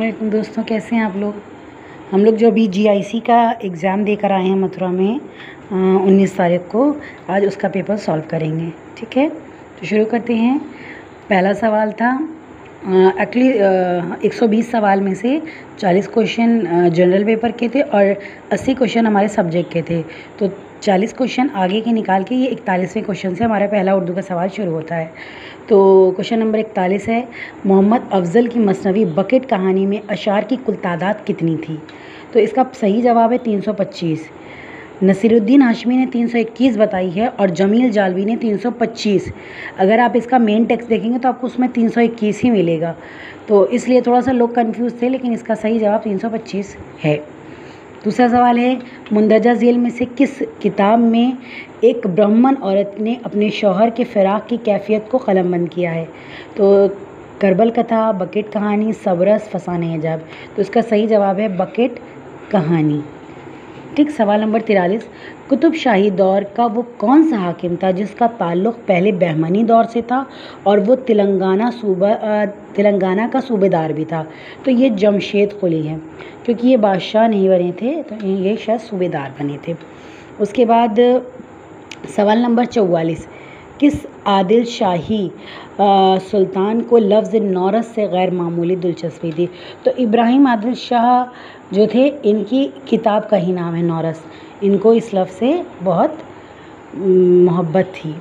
वालेकुम दोस्तों, कैसे हैं आप लोग। हम लोग जो अभी जीआईसी का एग्ज़ाम देकर आए हैं मथुरा में 19 तारीख को, आज उसका पेपर सॉल्व करेंगे। ठीक है, तो शुरू करते हैं। पहला सवाल था एक्चुअली 120 सवाल में से 40 क्वेश्चन जनरल पेपर के थे और 80 क्वेश्चन हमारे सब्जेक्ट के थे। तो 40 क्वेश्चन आगे के निकाल के ये 41वें क्वेश्चन से हमारा पहला उर्दू का सवाल शुरू होता है। तो क्वेश्चन नंबर 41 है, मोहम्मद अफज़ल की मसनवी बकेट कहानी में अशार की कुल तादाद कितनी थी। तो इसका सही जवाब है 325। नसीरुद्दीन हाशमी ने 321 बताई है और जमील जालवी ने 325। अगर आप इसका मेन टेक्स्ट देखेंगे तो आपको उसमें 321 ही मिलेगा, तो इसलिए थोड़ा सा लोग कंफ्यूज थे, लेकिन इसका सही जवाब 325 है। दूसरा सवाल है, मुंदरजा झेल में से किस किताब में एक ब्राह्मण औरत ने अपने शौहर के फ़िराक़ की कैफियत को कलमबंद किया है। तो करबल कथा, बकेट कहानी, सबरस, फसाने हिजाब। तो इसका सही जवाब है बकेट कहानी। ठीक, सवाल नंबर 43, कुतुब शाही दौर का वो कौन सा हाकिम था जिसका ताल्लुक़ पहले बहमनी दौर से था और वो तेलंगाना का सूबेदार भी था। तो ये जमशेद कुली है, क्योंकि ये बादशाह नहीं बने थे, तो ये शायद सूबेदार बने थे। उसके बाद सवाल नंबर 44, किस आदिल शाही सुल्तान को लफ्ज़ नौरस से गैर मामूली दिलचस्पी थी। तो इब्राहिम आदिल शाह जो थे, इनकी किताब का ही नाम है नौरस। इनको इस लफ्ज़ से बहुत मोहब्बत थी।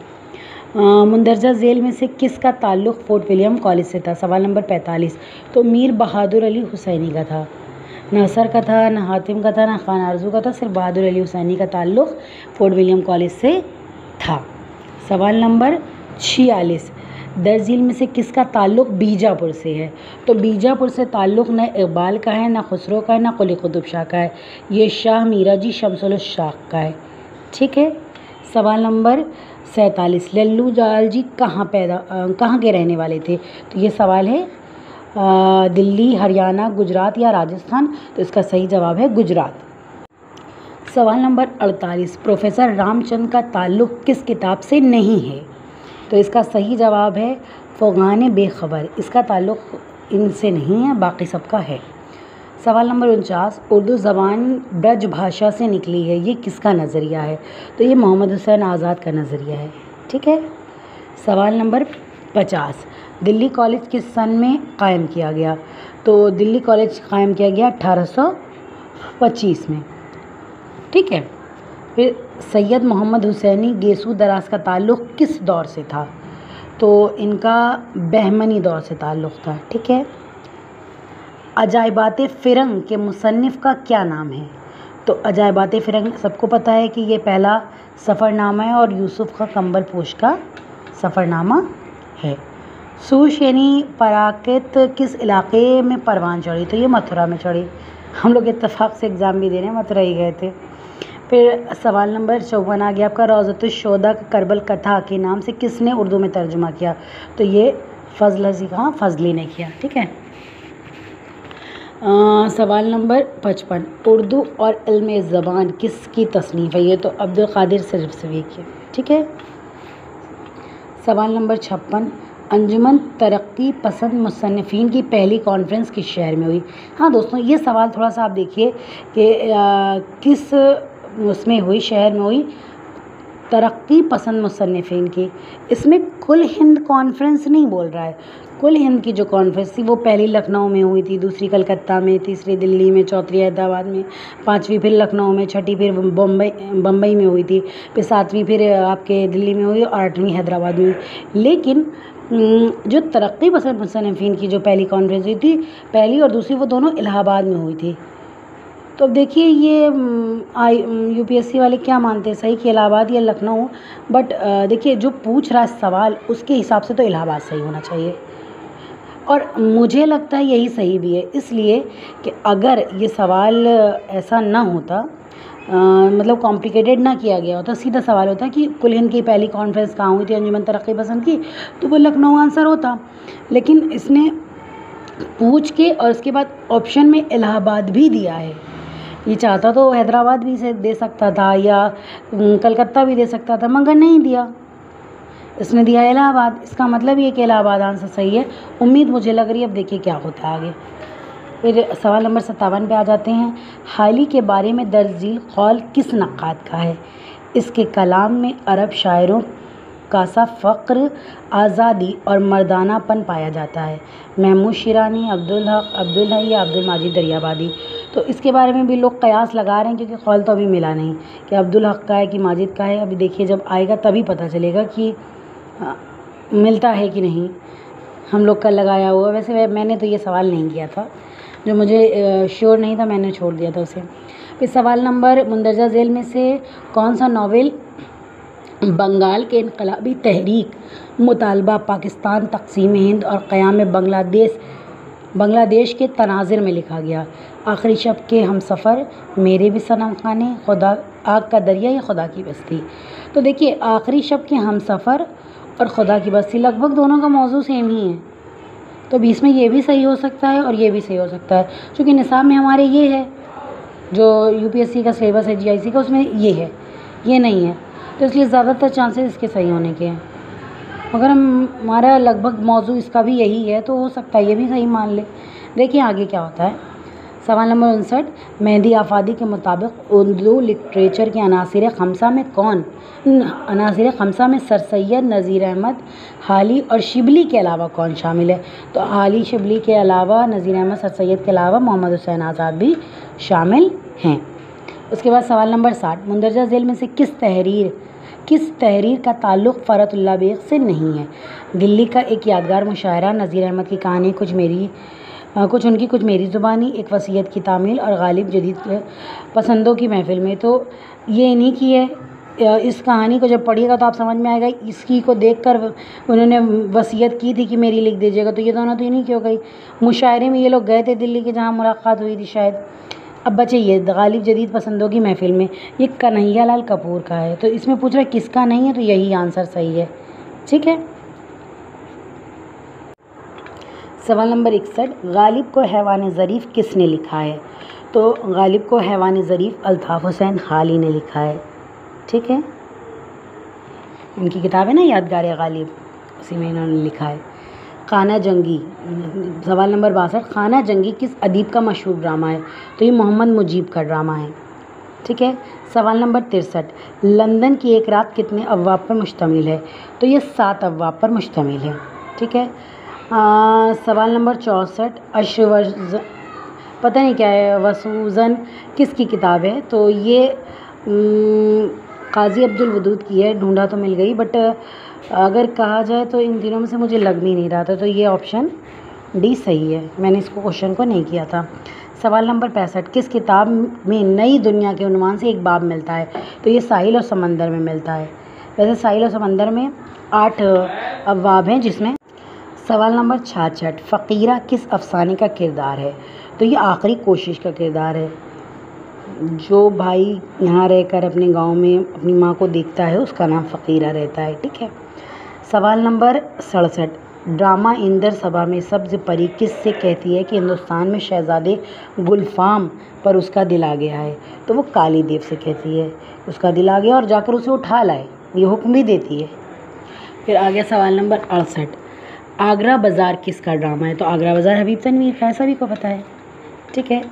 मुंदरजा झेल में से किसका ताल्लुक़ फोर्ट विलियम कॉलेज से था। सवाल नंबर 45, तो मीर बहादुर अली हुसैनी का था। न असर का था, न हातिम का था, न खान आरजू का था, सिर्फ बहादुर अली हुसैनी का ताल्लुक़ फोर्ट विलियम कॉलेज से था। सवाल नंबर 46, दर्ज झील में से किसका ताल्लुक़ बीजापुर से है। तो बीजापुर से ताल्लुक़ न इकबाल का है, न खुसरो का है, न कुली कुतुब शाह का है। ये शाह मीराजी शमसुल शाह का है। ठीक है, सवाल नंबर 47, लल्लू जाल जी कहाँ के रहने वाले थे। तो ये सवाल है दिल्ली, हरियाणा, गुजरात या राजस्थान। तो इसका सही जवाब है गुजरात। सवाल नंबर 48, प्रोफेसर रामचंद्र का ताल्लुक़ किस किताब से नहीं है। तो इसका सही जवाब है फ़ग़ान बेखबर। इसका ताल्लुक़ इनसे नहीं है, बाकी सबका है। सवाल नंबर 49, उर्दू ज़बान ब्रज भाषा से निकली है, ये किसका नज़रिया है। तो ये मोहम्मद हुसैन आज़ाद का नज़रिया है। ठीक है, सवाल नंबर 50, दिल्ली कॉलेज किस सन में कायम किया गया। तो दिल्ली कॉलेज कायम किया गया 1825 में। ठीक है, फिर सैयद मोहम्मद हुसैनी गेसू दराज का ताल्लुक़ किस दौर से था। तो इनका बहमनी दौर से ताल्लुक़ था। ठीक है, अजायबात फ़िरंग के मुसन्निफ़ का क्या नाम है। तो अजायबात फ़िरंग सबको पता है कि ये पहला सफ़रनामा है और यूसुफ़ का कंबल पोश का सफ़रनामा है। सूश यानी पराकित किस इलाके में परवान चढ़ी। तो ये मथुरा में चढ़ी। हम लोग इत्तेफाक से एग्ज़ाम भी देने मथुरा ही गए थे। फिर सवाल नंबर 54 आ गया आपका, रौज़तुश्शोदा करबल कथा के नाम से किसने उर्दू में तर्जुमा किया। तो ये फजली ने किया। ठीक है, सवाल नंबर 55, उर्दू और इल्म ज़बान किसकी तसनीफ़ है। ये तो अब्दुल कादिर सिरफवी की। ठीक है, सवाल नंबर 56, अंजुमन तरक्की पसंद मुसन्निफ़ीन की पहली कॉन्फ्रेंस किस शहर में हुई। हाँ दोस्तों, ये सवाल थोड़ा सा आप देखिए कि किस उसमें हुई, शहर में हुई तरक्की पसंद मुसन्निफ़ीन की। इसमें कुल हिंद कॉन्फ्रेंस नहीं बोल रहा है। कुल हिंद की जो कॉन्फ्रेंस थी वो पहली लखनऊ में हुई थी, दूसरी कलकत्ता में, तीसरी दिल्ली में, चौथी हैदराबाद में, पाँचवीं फिर लखनऊ में, छठी फिर बम्बई में हुई थी, फिर सातवीं फिर आपके दिल्ली में हुई और आठवीं हैदराबाद में हुई। लेकिन जो तरक्की पसंद मुसन्निफ़ीन की जो पहली कॉन्फ्रेंस हुई थी, पहली और दूसरी वो दोनों इलाहाबाद में हुई थी। तो अब देखिए ये यूपीएससी वाले क्या मानते हैं सही कि इलाहाबाद या लखनऊ, बट देखिए जो पूछ रहा है सवाल उसके हिसाब से तो इलाहाबाद सही होना चाहिए और मुझे लगता है यही सही भी है, इसलिए कि अगर ये सवाल ऐसा ना होता मतलब कॉम्प्लिकेटेड ना किया गया होता, सीधा सवाल होता कि कुल हिंद की पहली कॉन्फ्रेंस कहाँ हुई थी अंजुमन तरक्की पसंद की, तो वो लखनऊ आंसर होता। लेकिन इसने पूछ के और उसके बाद ऑप्शन में इलाहाबाद भी दिया है। ये चाहता तो हैदराबाद भी से दे सकता था या कलकत्ता भी दे सकता था, मगर नहीं दिया, इसने दिया इलाहाबाद। इसका मतलब ये कि इलाहाबाद आंसर सही है। उम्मीद मुझे लग रही है, अब देखिए क्या होता है आगे। फिर सवाल नंबर 57 पे आ जाते हैं। हाली के बारे में दर्ज झील कौल किस नक्काद का है? इसके कलाम में अरब शायरों का सा फ़क्र, आज़ादी और मर्दानापन पाया जाता है। महमूद शिरानी, अब्दुल हक, अब्दुल हई या अब्दुल माजिद दरियाबादी। तो इसके बारे में भी लोग कयास लगा रहे हैं, क्योंकि कौल तो अभी मिला नहीं कि अब्दुल हक का है कि माजिद का है। अभी देखिए जब आएगा तभी पता चलेगा कि मिलता है कि नहीं। हम लोग का लगाया हुआ, वैसे मैंने तो ये सवाल नहीं किया था, जो मुझे श्योर नहीं था मैंने छोड़ दिया था उसे। फिर सवाल नंबर मुंदरजा झेल में से कौन सा नावल बंगाल के इनकलाबी तहरीक, मुतालबा पाकिस्तान, तक़सीम हिंद और क़याम बांग्लादेश के तनाज़ुर में लिखा गया? आखिरी शब के हमसफ़र, मेरे भी सनम खाने, खुदा, आग का दरिया या खुदा की बस्ती। तो देखिए आखिरी शब के हमसफ़र और खुदा की बस्ती लगभग दोनों का मौजू सेम ही है, तो बीच में ये भी सही हो सकता है और ये भी सही हो सकता है। क्योंकि निसाब में हमारे ये है, जो यूपीएससी का सिलेबस है जीआईसी का, उसमें ये है, ये नहीं है, तो इसलिए ज़्यादातर चांसेस इसके सही होने के हैं। अगर हमारा लगभग मौजू इसका भी यही है तो हो सकता है ये भी सही मान ले। देखिए आगे क्या होता है। सवाल नंबर 59, मेहदी आफादी के मुताबिक उर्दू लिटरेचर के अनासिर खमसा में कौन? अनासिर खमसा में सर सैयद, नज़ीर अहमद, हाली और शिबली के अलावा कौन शामिल है? तो हाली, शिबली के अलावा, नज़ीर अहमद, सर सैयद के अलावा मोहम्मद हुसैन आज़ाद भी शामिल हैं। उसके बाद सवाल नंबर 60, मुंदरजा झेल में से किस तहरीर का ताल्लुक़ फ़रतुल्लाह बेग से नहीं है? दिल्ली का एक यादगार मुशायरा, नज़ीर अहमद की कहानी, कुछ उनकी कुछ मेरी ज़ुबानी, एक वसीयत की तामील और गालिब जदीद पसंदों की महफिल में। तो ये इन्हीं की है। इस कहानी को जब पढ़िएगा तो आप समझ में आएगा, इसकी को देखकर उन्होंने वसीयत की थी कि मेरी लिख दीजिएगा, तो ये दोनों तो इन्हीं की हो गई। मुशायरे में ये लोग गए थे दिल्ली के, जहाँ मुलाकात हुई थी शायद। अब बचे ये गालिब जदीद पसंदों की महफिल में, ये कन्हैया लाल कपूर का है। तो इसमें पूछ रहा है किसका नहीं है, तो यही आंसर सही है। ठीक है। सवाल नंबर 61, गालिब को हैवान ज़रीफ़ किसने लिखा है? तो गालिब को हैवान ज़रीफ़ अल्ताफ़ हुसैन हाली ने लिखा है। ठीक है, उनकी किताब है ना यादगार गालिब, उसी में इन्होंने लिखा है। खाना जंगी, सवाल नंबर 62, खाना जंगी किस अदीब का मशहूर ड्रामा है? तो ये मोहम्मद मुजीब का ड्रामा है। ठीक है। सवाल नंबर 63, लंदन की एक रात कितने अबवाब पर मुश्तमिल है? तो ये 7 अबवाब पर मुश्तमिल है। ठीक है। सवाल नंबर 64, पता नहीं क्या है, वसूज़न किसकी किताब है? तो ये काजी अब्दुल वदूद की है। ढूंढा तो मिल गई, बट अगर कहा जाए तो इन तीनों में से मुझे लग भी नहीं रहा था, तो ये ऑप्शन डी सही है। मैंने इसको क्वेश्चन को नहीं किया था। सवाल नंबर 65, किस किताब में नई दुनिया के उन्वान से एक बाब मिलता है? तो ये साहिल और समंदर में मिलता है। वैसे साहिल और समंदर में 8 अबवाब हैं जिसमें। सवाल नंबर 66, फ़कीरा किस अफसाने का किरदार है? तो ये आखिरी कोशिश का किरदार है। जो भाई यहाँ रहकर अपने गांव में अपनी माँ को देखता है उसका नाम फ़कीरा रहता है। ठीक है। सवाल नंबर 67, ड्रामा इंदर सभा में सब्ज़ परी किससे कहती है कि हिंदुस्तान में शहज़ादे गुलफाम पर उसका दिल आ गया है? तो वो काली देव से कहती है उसका दिल आ गया और जाकर उसे उठा लाए, ये हुक्म भी देती है। फिर आ गया सवाल नंबर 68, आगरा बाज़ार किसका ड्रामा है? तो आगरा बाज़ार हबीब तनवीर का है, सभी को पता है। ठीक है।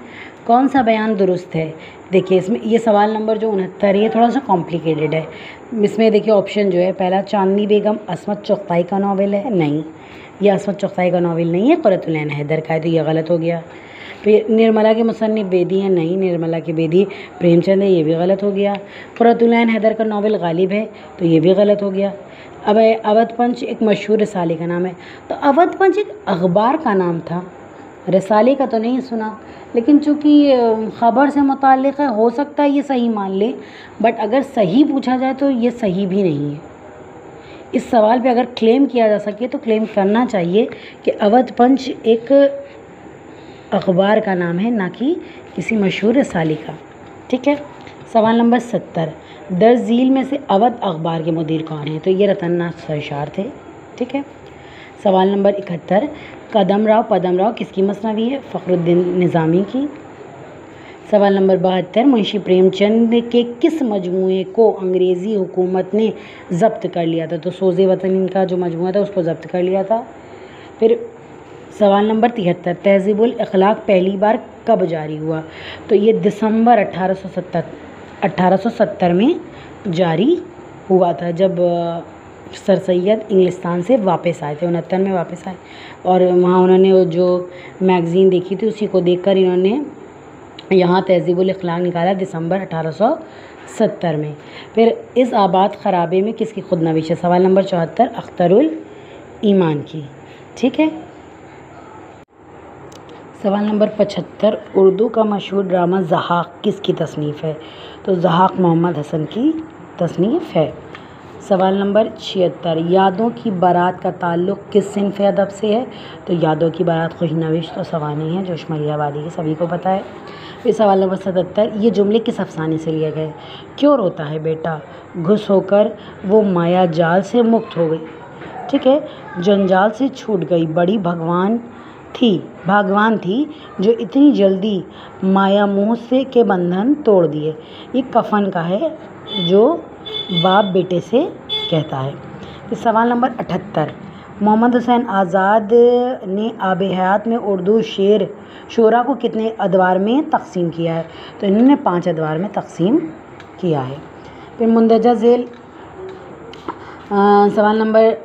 कौन सा बयान दुरुस्त है? देखिए इसमें ये सवाल नंबर जो 69 है ये थोड़ा सा कॉम्प्लिकेटेड है। इसमें देखिए ऑप्शन जो है, पहला चांदनी बेगम असमत चुगताई का नावल है, नहीं, ये असमत चुगताई का नावल नहीं है, क़ुर्रतुल-ऐन हैदर का है, तो ये गलत हो गया। फिर निर्मला के मुसन्निफ़ बेदी हैं, नहीं, निर्मला के बेदी प्रेमचंद है, ये भी गलत हो गया। क़ुर्रतुल-ऐन हैदर का नावल गालिब है, तो ये भी गलत हो गया। अब अवध पंच एक मशहूर रसाले का नाम है, तो अवध पंच एक अखबार का नाम था, रसाले का तो नहीं सुना, लेकिन चूँकि ख़बर से मुताल्लिक़ है हो सकता है ये सही मान ले, बट अगर सही पूछा जाए तो ये सही भी नहीं है। इस सवाल पे अगर क्लेम किया जा सके तो क्लेम करना चाहिए कि अवध पंच एक अखबार का नाम है, ना कि किसी मशहूर रसाले का। ठीक है। सवाल नंबर 70, दर्ज झील में से अवध अखबार के मुदीर कौन है? तो ये रतन नाथ सरशार थे। ठीक है। सवाल नंबर 71, कदम राव किसकी मसनवी है? फ़खरुद्दीन निज़ामी की। सवाल नंबर 72, मुंशी प्रेमचंद के किस मजमूए को अंग्रेज़ी हुकूमत ने ज़ब्त कर लिया था? तो सोज़े वतन इनका जो मजमूआ था उसको ज़ब्त कर लिया था। फिर सवाल नंबर 73, तहज़ीबुल अखलाक पहली बार कब जारी हुआ? तो ये दिसंबर 1870 में जारी हुआ था, जब सर सैयद इंग्लिस्तान से वापस आए थे, 69 में वापस आए, और वहाँ उन्होंने जो मैगज़ीन देखी थी उसी को देखकर इन्होंने यहाँ तहज़ीबुल अखलाक निकाला दिसंबर 1870 में। फिर इस आबाद खराबे में किसकी खुदनविश है? सवाल नंबर 74, अख्तरुल ईमान की। ठीक है। सवाल नंबर 75, उर्दू का मशहूर ड्रामा ज़हाक किसकी तसनीफ़ है? तो ज़हाक मोहम्मद हसन की तसनीफ़ है। सवाल नंबर 76, यादों की बारात का ताल्लुक़ किस सिन्फ़ अदब से है? तो यादों की बारात खुशनविश तो सवानी है, जो शुमरिया वाली की सभी को पता है। फिर सवाल नंबर 77, ये जुमले किस अफसाने से लिए गए? क्यों रोता है बेटा, घुस होकर वो माया जाल से मुक्त हो गई। ठीक है। जंजाल से छूट गई, बड़ी भागवान थी जो इतनी जल्दी माया मुँह से के बंधन तोड़ दिए। ये कफन का है जो बाप बेटे से कहता है। फिर सवाल नंबर 78, मोहम्मद हुसैन आज़ाद ने आब हयात में उर्दू शोरा को कितने अदवार में तकसीम किया है? तो इन्होंने 5 अदवार में तकसीम किया है। फिर मुंदरजा झेल सवाल नंबर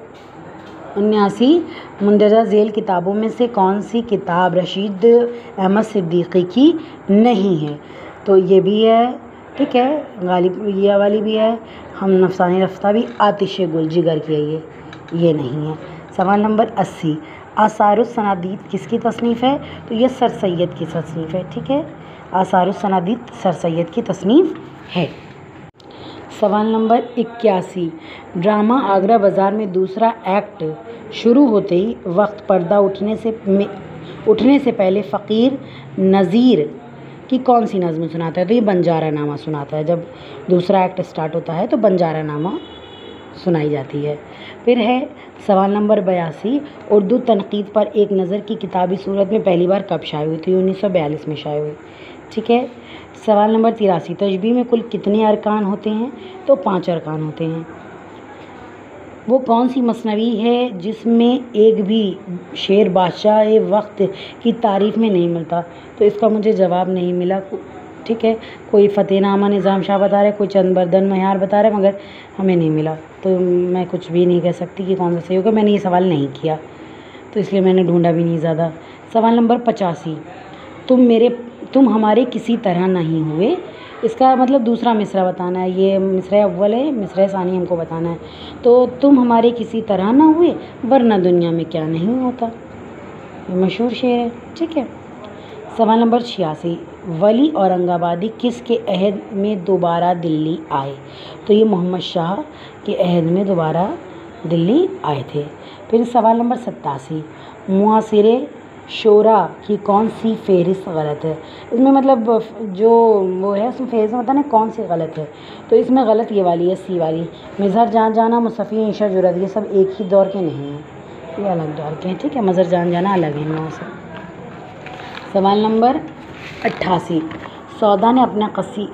79, मुंदरजा झेल किताबों में से कौन सी किताब रशीद अहमद सिद्दीकी की नहीं है? तो ये भी है, ठीक है, गालिबिया वाली भी है, हम नफसानी रफ्ता भी, आतिश गुल जिगर की है, ये नहीं है। सवाल नंबर 80, आसारुस सनादीद किसकी तसनीफ़ है? तो ये सर सैयद की तसनीफ़ है। ठीक है, आसारुस सनादीद सर सैयद की तसनीफ़ है। सवाल नंबर 81, ड्रामा आगरा बाज़ार में दूसरा एक्ट शुरू होते ही वक्त पर्दा उठने से पहले फ़कीर नज़ीर की कौन सी नज़्म सुनाता है? तो ये बंजारा नामा सुनाता है। जब दूसरा एक्ट स्टार्ट होता है तो बंजारा नामा सुनाई जाती है। फिर है सवाल नंबर 82, उर्दू तनकीद पर एक नज़र की किताबी सूरत में पहली बार कब शाये हुई थी? 1942 में शाये हुई। ठीक है। सवाल नंबर 83, तशबीह में कुल कितने अरकान होते हैं? तो 5 अरकान होते हैं। वो कौन सी मसनवी है जिसमें एक भी शेर बादशाह वक्त की तारीफ़ में नहीं मिलता? तो इसका मुझे जवाब नहीं मिला। ठीक है, कोई फ़तेहनामा निज़ाम शाह बता रहे, कोई चंद बर्दन महियार बता रहे, मगर हमें नहीं मिला, तो मैं कुछ भी नहीं कह सकती कि कौन सा सही होगा। मैंने ये सवाल नहीं किया, तो इसलिए मैंने ढूंढा भी नहीं ज़्यादा। सवाल नंबर 85, तुम हमारे किसी तरह नहीं हुए, इसका मतलब दूसरा मिसरा बताना है। ये मिसरा अव्वल है, मिसरा सानी हमको बताना है। तो तुम हमारे किसी तरह ना हुए वरना दुनिया में क्या नहीं होता, ये मशहूर शेर है। ठीक है। सवाल नंबर 86, वली औरंगाबादी किसके अहद में दोबारा दिल्ली आए? तो ये मोहम्मद शाह के अहद में दोबारा दिल्ली आए थे। फिर सवाल नंबर 87, मुआसिरे शोरा की कौन सी फ़हरिस्त गलत है? इसमें मतलब जो वो है उसमें फ़हरिस्त में बताना कौन सी गलत है। तो इसमें गलत ये वाली है, सी वाली, मज़हर जान जाना, मुसफ़ी ईशा जुरद, ये सब एक ही दौर के नहीं हैं, ये अलग दौर के हैं। ठीक है, मज़हर जान जाना अलग है इनमें से। सवाल नंबर 88, सौदा ने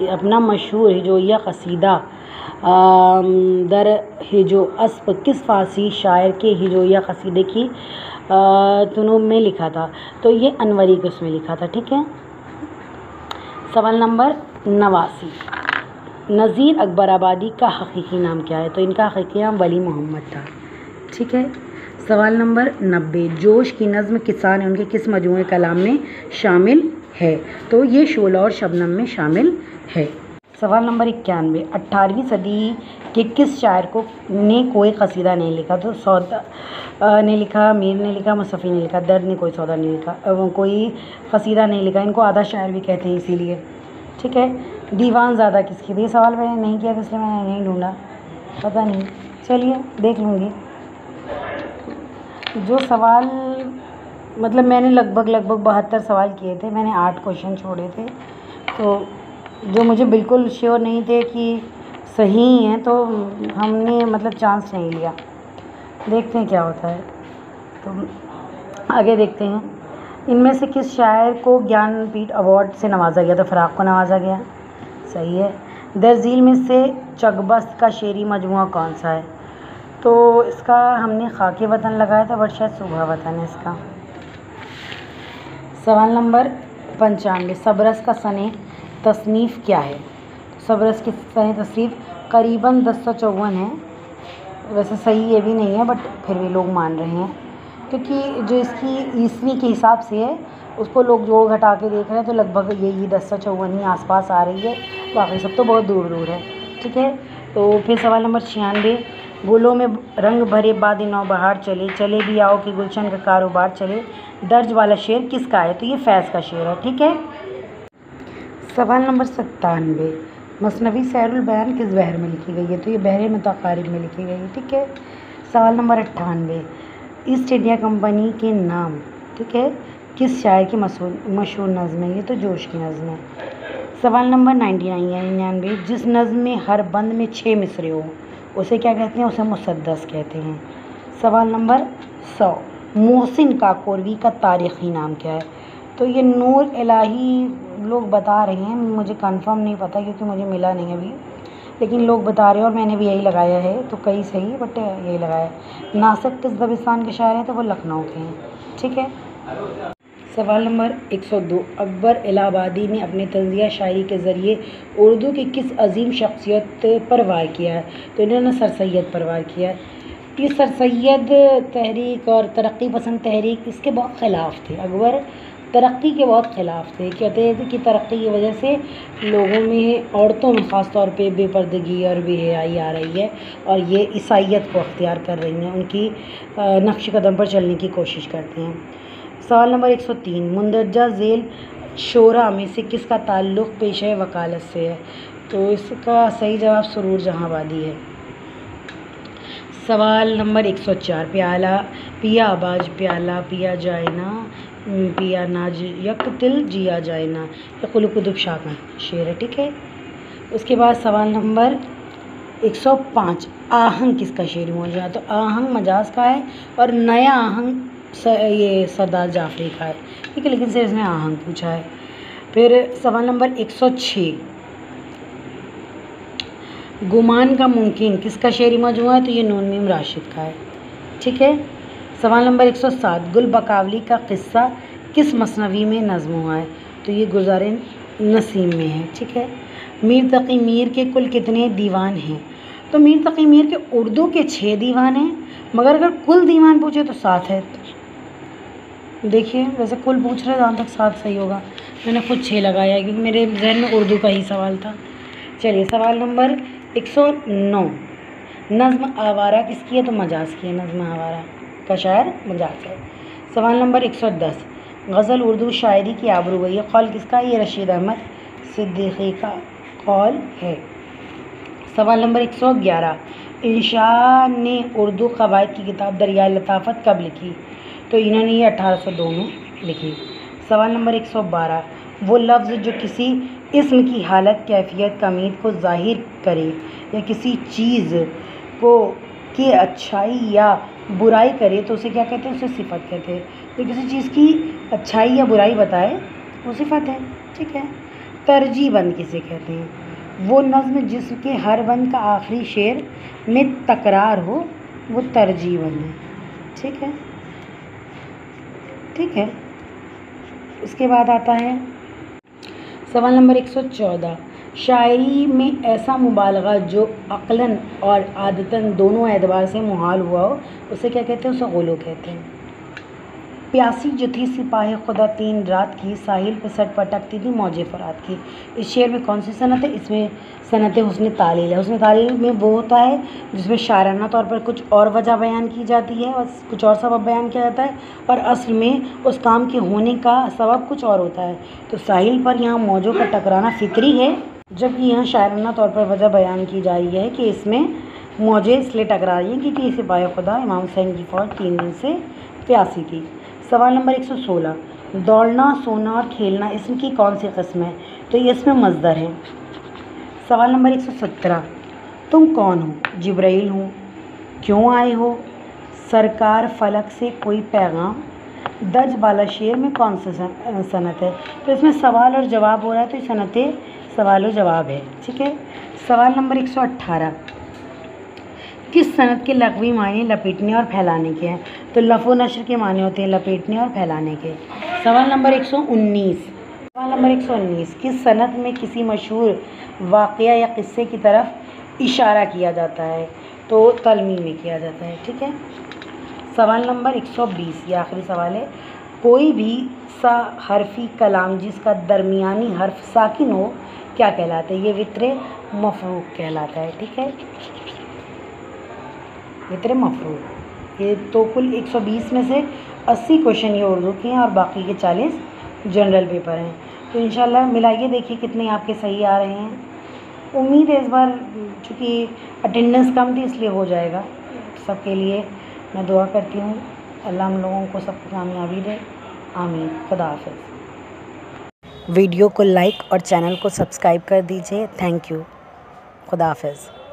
अपना मशहूर हिजोइया कसीदा दर हिजो अस्प किस फ़ारसी शायर के हिजोइया कसीदे की तुनुब में लिखा था? तो ये अनवरी के उसमें लिखा था। ठीक है। सवाल नंबर 89, नज़ीर अकबराबादी का हकीकी नाम क्या है? तो इनका हकीकी नाम वली मोहम्मद था। ठीक है। सवाल नंबर 90, जोश की नज़्म किसान है उनके किस मजमूए कलाम में शामिल है? तो ये शोला और शबनम में शामिल है। सवाल नंबर 91, 18वीं सदी के किस शायर ने कोई कसीदा नहीं लिखा? तो सौदा ने लिखा, मीर ने लिखा, मुसफ़ी ने लिखा, दर्द ने कोई सौदा नहीं लिखा, कोई कसीदा नहीं लिखा। इनको आधा शायर भी कहते हैं इसीलिए। ठीक है। दीवान ज़्यादा किसकी थी? सवाल मैंने नहीं किया इसलिए मैंने नहीं ढूंढा, पता नहीं, चलिए देख लूँगी। जो सवाल मतलब मैंने लगभग 72 सवाल किए थे, मैंने 8 क्वेश्चन छोड़े थे, तो जो मुझे बिल्कुल श्योर नहीं थे कि सही हैं तो हमने मतलब चांस नहीं लिया। देखते हैं क्या होता है, तो आगे देखते हैं। इनमें से किस शायर को ज्ञानपीठ अवार्ड से नवाजा गया? तो फ़राक़ को नवाजा गया, सही है। दरजील में से चकबस्त का शेरी मजमुआ कौन सा है? तो इसका हमने खाके वतन लगाया था, बट शायद सुबह वतन है इसका। सवाल नंबर 95, सबरस का सने तसनीफ़ क्या है? सबरस की सने तसनीफ़ करीबन 1054 है। वैसे सही ये भी नहीं है, बट फिर भी लोग मान रहे हैं, क्योंकि जो इसकी ईस्वी के हिसाब से है उसको लोग जोड़ घटा के देख रहे हैं, तो लगभग यही 1054 ही आसपास आ रही है, बाकी सब तो बहुत दूर दूर है। ठीक है, तो फिर सवाल नंबर 96, गुलों में रंग भरे बाद नौबहार चले, चले भी आओ कि गुलशन का कारोबार चले, दर्ज वाला शेर किसका है? तो ये फैज़ का शेर है। ठीक है, सवाल नंबर 97, मसनवी सैरुल बयान किस बहर में लिखी गई है? तो ये बहरे मुतक़ारिब में लिखी गई है। ठीक है, सवाल नंबर 98, ईस्ट इंडिया कंपनी के नाम, ठीक है, किस शायर की मशहूर नज़्म है? ये तो जोश की नज़्म है। सवाल नंबर 99, जिस नज़्म में हर बंद में 6 मिसरे हो उसे क्या कहते हैं? उसे मुसद्दस कहते हैं। सवाल नंबर 100, मोहसिन काकोरवी का तारीख़ी नाम क्या है? तो ये नूर इलाही लोग बता रहे हैं, मुझे कंफर्म नहीं पता क्योंकि मुझे मिला नहीं अभी, लेकिन लोग बता रहे हैं और मैंने भी यही लगाया है, तो कई सही बट यही लगाया है। नासिक किस दबिस्तान के शायर हैं? तो वो लखनऊ के हैं। ठीक है, सवाल नंबर 102, अकबर इलाहाबादी ने अपने तंज़िया शायरी के ज़रिए उर्दू की किस अजीम शख्सियत पर वार किया है? तो इन्होंने सर सैयद पर वार किया है। ये सर सैयद तहरीक और तरक्की पसंद तहरीक इसके बहुत ख़िलाफ़ थे। अकबर तरक्की के बहुत ख़िलाफ़ थे, कहते थे कि तरक्की की वजह से लोगों में, औरतों में ख़ास तौर पे बेपर्दगी और बेहयाई आ रही है और ये ईसाइयत को अख्तियार कर रही हैं, उनकी नक्श कदम पर चलने की कोशिश करते हैं। सवाल नंबर 103, मुंदरजा झेल शोरा में से किसका ताल्लुक़ पेशे वकालत से है? तो इसका सही जवाब सुरूर जहाँवादी है। सवाल नंबर 104, प्याला पिया आबाज प्याला पिया जाए ना, पिया नाज यकतिल जिया जाए ना, ये कुल कुतुब शाह का शेर है। ठीक है, उसके बाद सवाल नंबर 105, आहंग किसका शेर हुआ जाए? तो आहंग मजाज का है और नया आहंग ये सरदार जाफरी का है। ठीक है, लेकिन सिर्फ इसमें आहंग पूछा है। फिर सवाल नंबर 106, गुमान का मुमकिन किसका शेरी मजमूआ है? तो ये नून मीम राशिद का है। ठीक है, सवाल नंबर 107, गुल बकावली का किस्सा किस मसनवी में नज़्म हुआ है? तो ये गुज़ारे नसीम में है। ठीक है, मीर तक़ी मीर के कुल कितने दीवान हैं? तो मीर तक़ी मीर के उर्दू के 6 दीवान हैं, मगर अगर कुल दीवान पूछे तो 7 है। देखिए, वैसे कुल पूछ रहे जहाँ तक 7 सही होगा, मैंने खुद 6 लगाया क्योंकि मेरे जहन में उर्दू का ही सवाल था। चलिए, सवाल नंबर 109, नज़्म आवारा किसकी है? तो मजाज की है। नज़्म आवारा का शायर मजाज है। सवाल नंबर 110, गज़ल उर्दू शायरी की आबरूई कौल किसका? ये रशीद अहमद सिद्दीकी का कौल है। सवाल नंबर 111, इंशा ने उर्दू क़वायद की किताब दरिया लताफ़त कब लिखी? तो इन्होंने ये 1802 में लिखी। सवाल नंबर 112, वो लफ्ज़ जो किसी इस्म की हालत कैफियत कमीत को ज़ाहिर करे या किसी चीज़ को की अच्छाई या बुराई करे तो उसे क्या कहते हैं? उसे सिफत कहते हैं। तो किसी चीज़ की अच्छाई या बुराई बताए वो सिफत है। ठीक है, तरजीह बंद किसे कहते हैं? वो नज़्म जिसके हर बंद का आखिरी शेर में तकरार हो वो तरजीह बंद है। ठीक है, ठीक है, उसके बाद आता है सवाल नंबर 114, शायरी में ऐसा मुबालगा जो अक़लन और आदतन दोनों एतबार से मुहाल हुआ हो उसे क्या कहते हैं? उसे ग़ुलू कहते हैं। प्यासी जो थी सिपाही खुदा 3 रात की, साहिल पे सट पटकती थी मौजे फ़रात की। इस शेर में कौन सी सनत है? इसमें सनत हुस्न तालील है। हुस्न तालील में वो होता है जिसमें शायराना तौर पर कुछ और वजह बयान की जाती है और कुछ और सबब बयान किया जाता है और असल में उस काम के होने का सबब कुछ और होता है। तो साहिल पर यहाँ मौजों का टकराना फितरी है, जबकि यहाँ शायराना तौर पर वजह बयान की जा रही है कि इसमें मौजें इसलिए टकरा रही हैं क्योंकि सिपाही खुदा इमाम हुसैन की फ़ौज 3 दिन से प्यासी थी। सवाल नंबर 116, दौड़ना सोना और खेलना इसम की कौन सी किस्म है? तो ये इसमें मज़दर है। सवाल नंबर 117, तुम कौन हो? जिब्राइल हूँ। क्यों आए हो? सरकार फलक से कोई पैगाम। दर्ज बाला शेर में कौन सा सनत है? तो इसमें सवाल और जवाब हो रहा है, तो ये सनत सवाल और जवाब है। ठीक है, सवाल नंबर 118, किस सनत के लग़वी मायने लपेटने और फैलाने के हैं? तो लफ़ो नशर के माने होते हैं लपेटने और फैलाने के। सवाल नंबर 119। सवाल नंबर 119, किस सनद में किसी मशहूर वाक़या या किस्से की तरफ इशारा किया जाता है? तो तलमी में किया जाता है। ठीक है। सवाल नंबर 120, ये आखिरी सवाल है। कोई भी सा हरफी कलाम जिसका दरमियानी हर्फ साकिन हो क्या कहलाता है? ये वित्र मफरूक कहलाता है। ठीक है, वित्र मफरूक। ये तो कुल 120 में से 80 क्वेश्चन ये उर्दू के हैं और बाकी के 40 जनरल पेपर हैं। तो इंशाल्लाह मिलाइए, देखिए कितने आपके सही आ रहे हैं। उम्मीद है इस बार चूँकि अटेंडेंस कम थी इसलिए हो जाएगा। सबके लिए मैं दुआ करती हूँ, अल्लाह हम लोगों को सबको कामयाबी दे। आमीन। खुदा हाफ़िज़। वीडियो को लाइक और चैनल को सब्सक्राइब कर दीजिए। Thank you. खुदा हाफ़िज़।